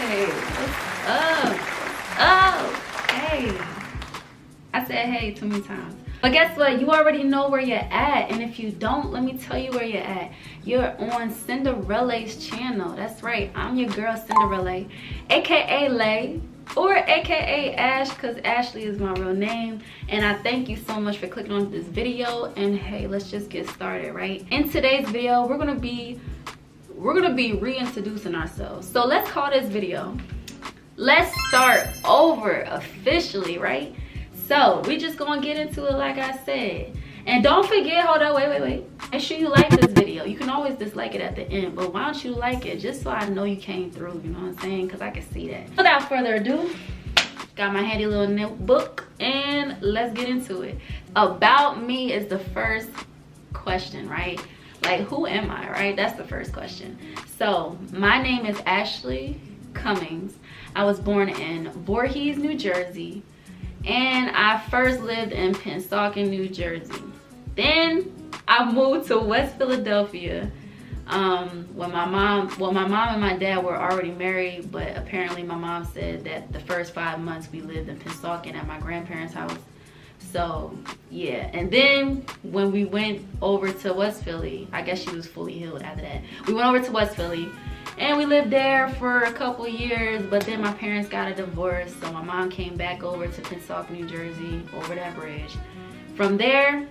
Hey, what's up? Oh, hey. I said hey too many times. But guess what? You already know where you're at. And if you don't, let me tell you where you're at. You're on Cinderella's channel. That's right. I'm your girl, Cinderella, aka Ley, or aka Ash, because Ashley is my real name. And I thank you so much for clicking on this video. And hey, let's just get started, right? In today's video, we're gonna be reintroducing ourselves. So let's call this video Let's Start Over officially, right? So we just gonna get into it like I said. And don't forget, hold on, wait. Make sure you like this video. You can always dislike it at the end, but why don't you like it just so I know you came through, you know what I'm saying? Because I can see that. Without further ado, got my handy little notebook and let's get into it. About me is the first question, right? Like, who am I, right? That's the first question. So my name is Ashley Cummings. I was born in Voorhees, New Jersey. And I first lived in Pennsauken, New Jersey. Then I moved to West Philadelphia when my mom and my dad were already married, but apparently my mom said that the first 5 months we lived in Pennsauken at my grandparents' house. So yeah, and then when we went over to West Philly, I guess she was fully healed after that. We went over to West Philly and we lived there for a couple years, but then my parents got a divorce, so my mom came back over to Pennsauken, New Jersey, over that bridge. From there,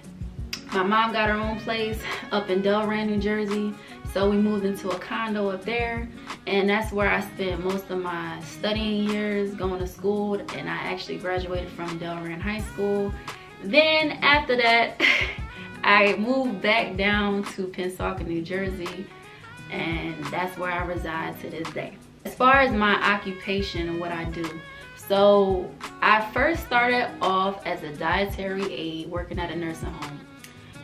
my mom got her own place up in Delran, New Jersey, so we moved into a condo up there, and that's where I spent most of my studying years going to school, and I actually graduated from Delran High School. Then after that, I moved back down to Pennsauken, New Jersey, and that's where I reside to this day. As far as my occupation and what I do, so I first started off as a dietary aide working at a nursing home.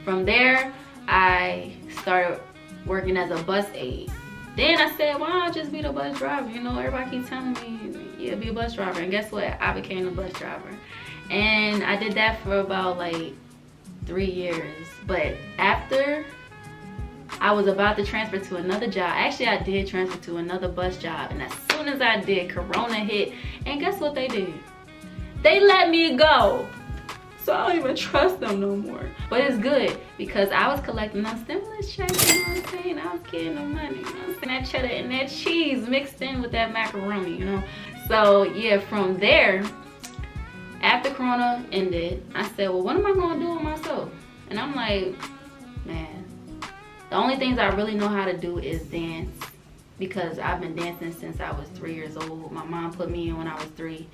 From there, I started working as a bus aide. Then I said, why don't I just be the bus driver? You know, everybody keeps telling me, yeah, be a bus driver. And guess what? I became a bus driver. And I did that for about like 3 years. But after I was about to transfer to another job. Actually, I did transfer to another bus job. And as soon as I did, Corona hit. And guess what they did? They let me go. So I don't even trust them no more. But it's good because I was collecting those stimulus checks, you know what I'm saying? I was getting the money, you know what I'm saying? That cheddar and that cheese mixed in with that macaroni, you know? So yeah, from there, after Corona ended, I said, well, what am I gonna do with myself? And I'm like, man, the only things I really know how to do is dance, because I've been dancing since I was 3 years old. My mom put me in when I was 3.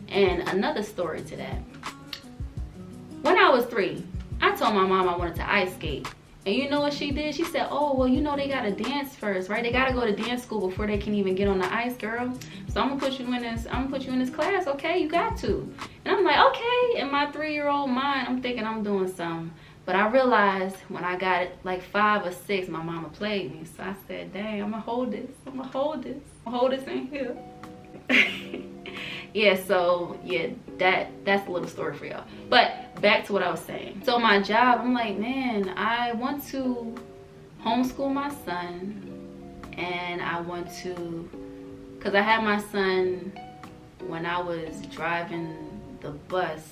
And another story to that. When I was 3, I told my mom I wanted to ice skate. And you know what she did? She said, oh, well, you know they gotta dance first, right? They gotta go to dance school before they can even get on the ice, girl. So I'm gonna put you in this class, okay? You got to. And I'm like, okay. In my 3-year-old mind, I'm thinking I'm doing something. But I realized when I got like 5 or 6, my mama played me. So I said, dang, I'm gonna hold this. I'm gonna hold this in here. Yeah, so yeah, that's a little story for y'all. But back to what I was saying. So my job, I'm like, man, I want to homeschool my son, and I want to, because I had my son when I was driving the bus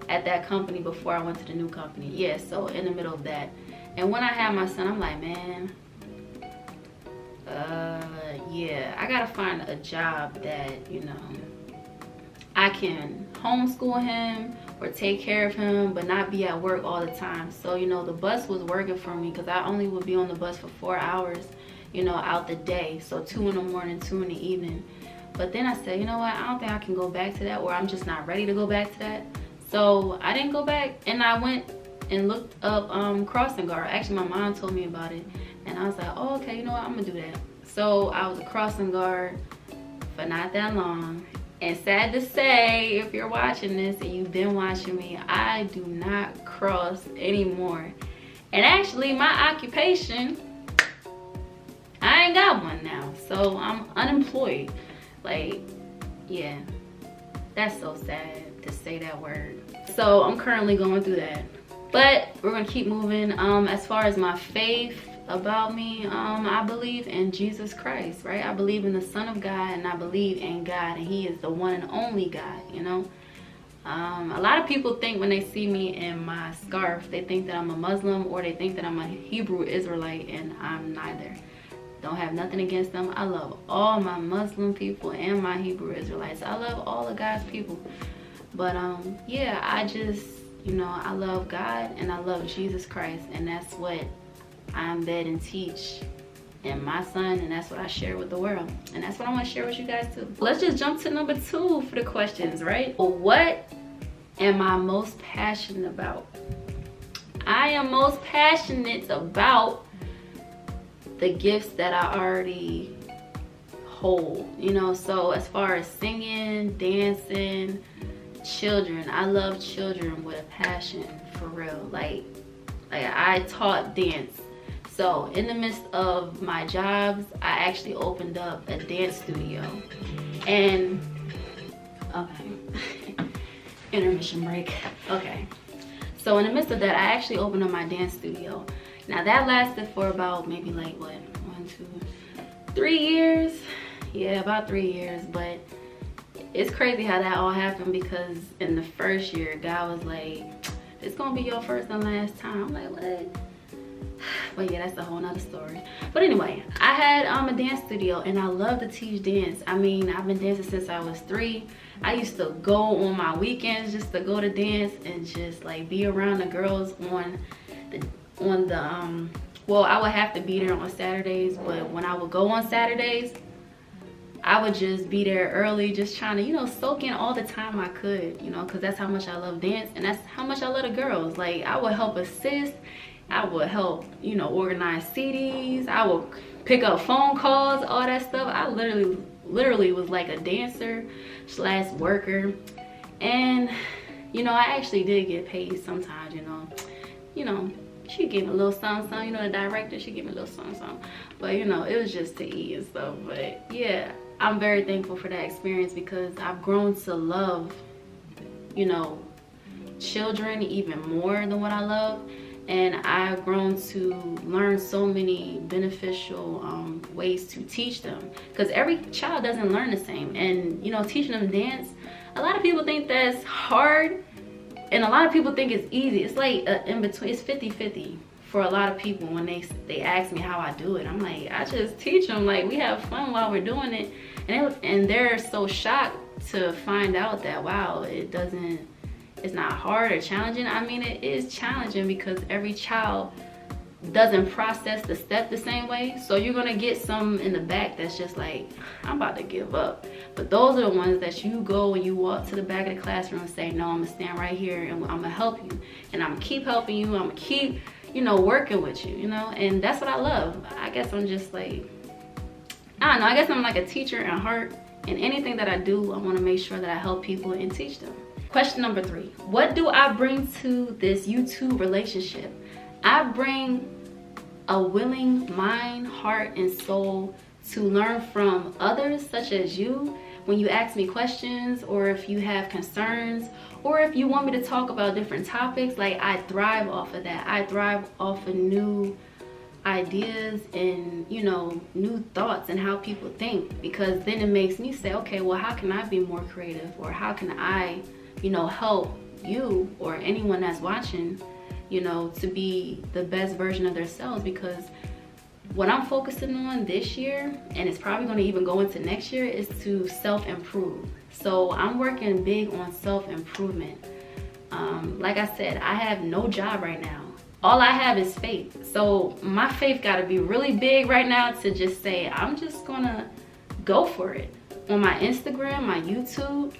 at that company before I went to the new company. Yeah, so in the middle of that. And when I had my son, I'm like, man, yeah, I gotta find a job that, you know, I can homeschool him or take care of him, but not be at work all the time. So, you know, the bus was working for me because I only would be on the bus for 4 hours, you know, out the day. So 2 in the morning, 2 in the evening. But then I said, you know what, I don't think I can go back to that, or I'm just not ready to go back to that. So I didn't go back, and I went and looked up crossing guard. Actually, my mom told me about it, and I was like, oh, okay, you know what, I'm gonna do that. So I was a crossing guard for not that long. And sad to say, if you're watching this and you've been watching me, I do not cross anymore. And actually, my occupation, I ain't got one now. So I'm unemployed. Like, yeah, that's so sad to say that word. So I'm currently going through that. But we're gonna keep moving. As far as my faith, about me, I believe in Jesus Christ, right? I believe in the Son of God, and I believe in God, and he is the one and only God, you know. A lot of people think when they see me in my scarf, they think that I'm a Muslim, or they think that I'm a Hebrew Israelite, and I'm neither. Don't have nothing against them. I love all my Muslim people and my Hebrew Israelites. I love all of God's people. But yeah, I just, you know, I love God and I love Jesus Christ, and that's what I embed and teach in my son, and that's what I share with the world, and that's what I want to share with you guys too. Let's just jump to number 2 for the questions, right? What am I most passionate about? I am most passionate about the gifts that I already hold, you know. So as far as singing, dancing, children, I love children with a passion, for real. Like I taught dance. So in the midst of my jobs, I actually opened up a dance studio. And okay, intermission break. Okay, so in the midst of that, I actually opened up my dance studio. Now that lasted for about maybe like what, 1, 2, 3 years. Yeah, about 3 years. But it's crazy how that all happened, because in the first year, God was like, it's gonna be your first and last time. I'm like, what? But yeah, that's a whole nother story. But anyway, I had a dance studio, and I love to teach dance. I mean, I've been dancing since I was 3. I used to go on my weekends just to go to dance and just like be around the girls on the well, I would have to be there on Saturdays, but when I would go on Saturdays, I would just be there early, just trying to, you know, soak in all the time I could, you know, because that's how much I love dance, and that's how much I love the girls. Like, I would help assist, I would help, you know, organize CDs, I would pick up phone calls, all that stuff. I literally was like a dancer / worker. And, you know, I actually did get paid sometimes, you know, she gave me a little something, you know, the director, she gave me a little something. But, you know, it was just to eat and stuff. But yeah, I'm very thankful for that experience, because I've grown to love, you know, children even more than what I love. And I've grown to learn so many beneficial ways to teach them, because every child doesn't learn the same. And, you know, teaching them dance, a lot of people think that's hard, and a lot of people think it's easy. It's like in between. It's 50-50 for a lot of people. When they ask me how I do it, I'm like, I just teach them. Like, we have fun while we're doing it, and they're so shocked to find out that, wow, it's not hard or challenging. I mean, it is challenging, because every child doesn't process the step the same way. So you're gonna get some in the back that's just like, I'm about to give up. But those are the ones that you go and you walk to the back of the classroom and say, no, I'm gonna stand right here and I'm gonna help you, and I'm gonna keep helping you, I'm gonna keep, you know, working with you, you know. And that's what I love. I guess I'm just like, I don't know, I guess I'm like a teacher at heart, and anything that I do, I want to make sure that I help people and teach them. Question number 3, what do I bring to this YouTube relationship? I bring a willing mind, heart, and soul to learn from others, such as you, when you ask me questions, or if you have concerns, or if you want me to talk about different topics. Like, I thrive off of that. I thrive off of new ideas and, you know, new thoughts and how people think, because then it makes me say, okay, well, how can I be more creative, or how can I, you know, help you or anyone that's watching, you know, to be the best version of themselves. Because what I'm focusing on this year, and it's probably going to even go into next year, is to self-improve. So I'm working big on self-improvement. Like I said, I have no job right now. All I have is faith. So my faith got to be really big right now to just say, I'm just gonna go for it. On my Instagram, my YouTube,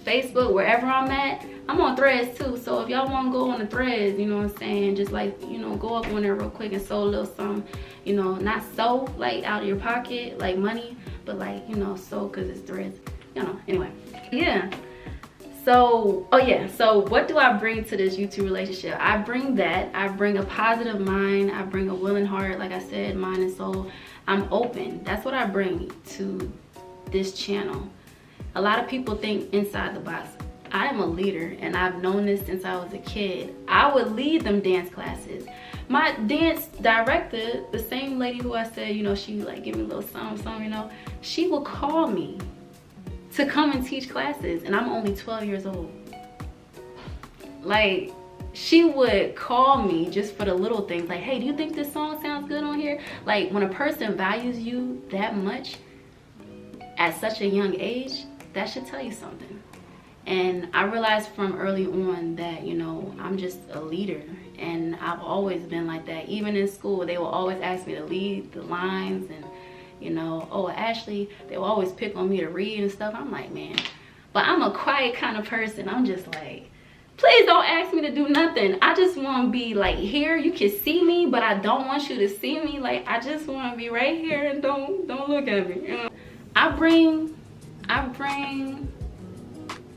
Facebook, wherever I'm at. I'm on Threads too, so if y'all want to go on the Threads, you know what I'm saying, just like, you know, go up on there real quick and sow a little something, you know, not so like out of your pocket like money, but like, you know, so, because it's Threads, you know. Anyway, yeah. So, oh yeah, so what do I bring to this YouTube relationship? I bring that. I bring a positive mind. I bring a willing heart, like I said, mind and soul. I'm open. That's what I bring to this channel. A lot of people think inside the box. I am a leader, and I've known this since I was a kid. I would lead them dance classes. My dance director, the same lady who I said, you know, she like give me a little something, you know, she will call me to come and teach classes, and I'm only 12 years old. Like, she would call me just for the little things, like, hey, do you think this song sounds good on here? Like, when a person values you that much at such a young age, that should tell you something. And I realized from early on that, you know, I'm just a leader, and I've always been like that. Even in school, they will always ask me to lead the lines, and you know, oh, Ashley, they will always pick on me to read and stuff. I'm like, man, but I'm a quiet kind of person. I'm just like, please don't ask me to do nothing. I just want to be like here. You can see me, but I don't want you to see me. Like, I just want to be right here, and don't look at me. You know? I bring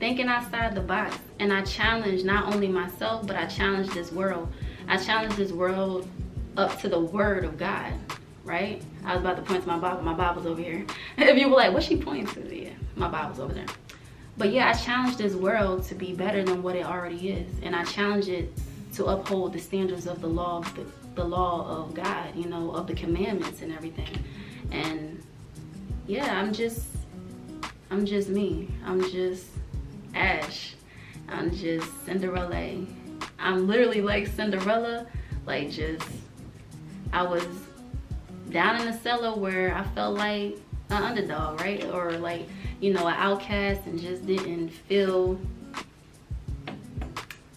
thinking outside the box, and I challenge not only myself, but I challenge this world. I challenge this world up to the word of God, right? I was about to point to my Bible. My Bible's over here. If you were like, what's she pointing to? Yeah, my Bible's over there. But yeah, I challenge this world to be better than what it already is, and I challenge it to uphold the standards of the law of God, you know, of the commandments and everything. And yeah, I'm just me. I'm just Ash. I'm just Cinderella. I'm literally like Cinderella. Like, just, I was down in the cellar where I felt like an underdog, right? Or like, you know, an outcast, and just didn't feel,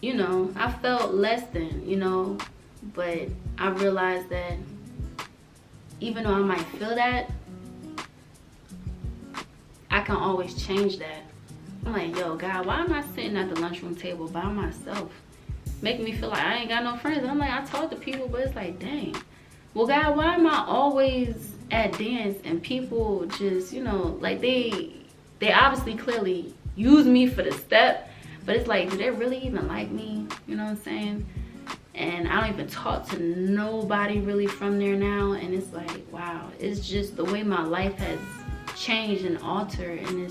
you know, I felt less than, you know. But I realized that even though I might feel that, I can always change that. I'm like, yo, God, why am I sitting at the lunchroom table by myself? Making me feel like I ain't got no friends. I'm like, I talk to people, but it's like, dang. Well, God, why am I always at dance and people just, you know, like they obviously clearly use me for the step, but it's like, do they really even like me? You know what I'm saying? And I don't even talk to nobody really from there now. And it's like, wow, it's just the way my life has changed and altered, and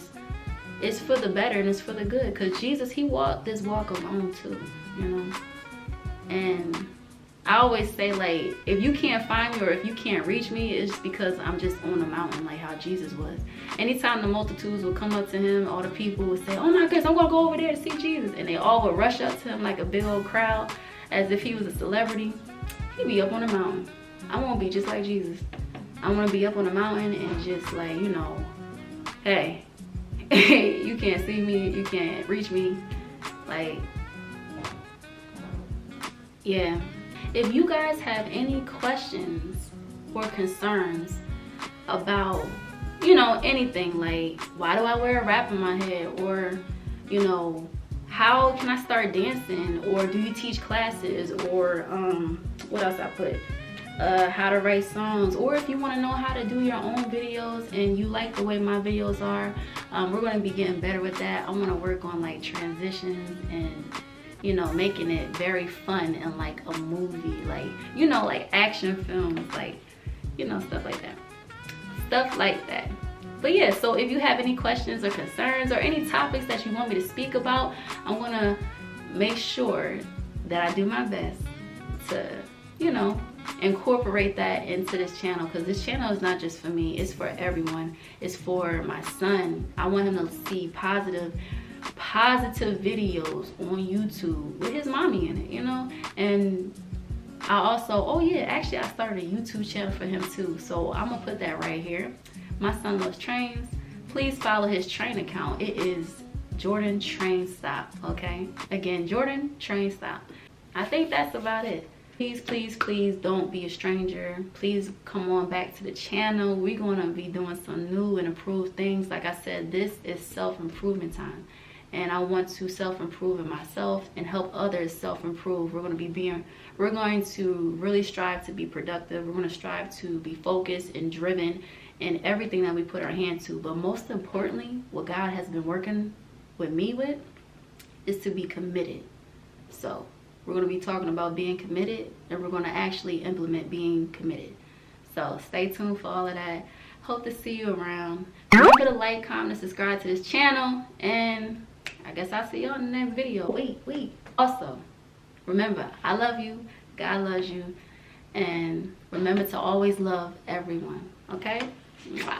it's for the better, and it's for the good, because Jesus, he walked this walk alone too, you know. And I always say, like, if you can't find me or if you can't reach me, it's because I'm just on a mountain, like how Jesus was. Anytime the multitudes would come up to him, all the people would say, oh my goodness, I'm gonna go over there to see Jesus, and they all would rush up to him like a big old crowd as if he was a celebrity. He'd be up on a mountain. I want to be just like Jesus. I want to be up on a mountain and just, like, you know, hey, you can't see me, you can't reach me. Like, yeah. If you guys have any questions or concerns about, you know, anything, like, why do I wear a wrap in my head? Or, you know, how can I start dancing? Or do you teach classes? Or what else I put? How to write songs. Or if you want to know how to do your own videos and you like the way my videos are, we're going to be getting better with that. I want to work on like transitions and, you know, making it very fun and like a movie, like, you know, like action films, like, you know, stuff like that. But yeah, so if you have any questions or concerns or any topics that you want me to speak about, I'm gonna make sure that I do my best to, you know, incorporate that into this channel, because this channel is not just for me, it's for everyone. It's for my son. I want him to see positive videos on YouTube with his mommy in it, you know. And I also, oh yeah, actually I started a YouTube channel for him too, so I'm gonna put that right here. My son loves trains. Please follow his train account. It is Jordan Train Stop, okay? Again, Jordan Train Stop. I think that's about it. Please, please, please don't be a stranger. Please come on back to the channel. We're gonna be doing some new and improved things. Like I said, this is self-improvement time. And I want to self-improve in myself and help others self-improve. We're going to really strive to be productive. We're gonna strive to be focused and driven in everything that we put our hand to. But most importantly, what God has been working with me with is to be committed. So we're going to be talking about being committed, and we're going to actually implement being committed. So stay tuned for all of that. Hope to see you around. Remember to like, comment, and subscribe to this channel. And I guess I'll see you on the next video. Wait. Also, remember, I love you. God loves you. And remember to always love everyone, okay? Mwah.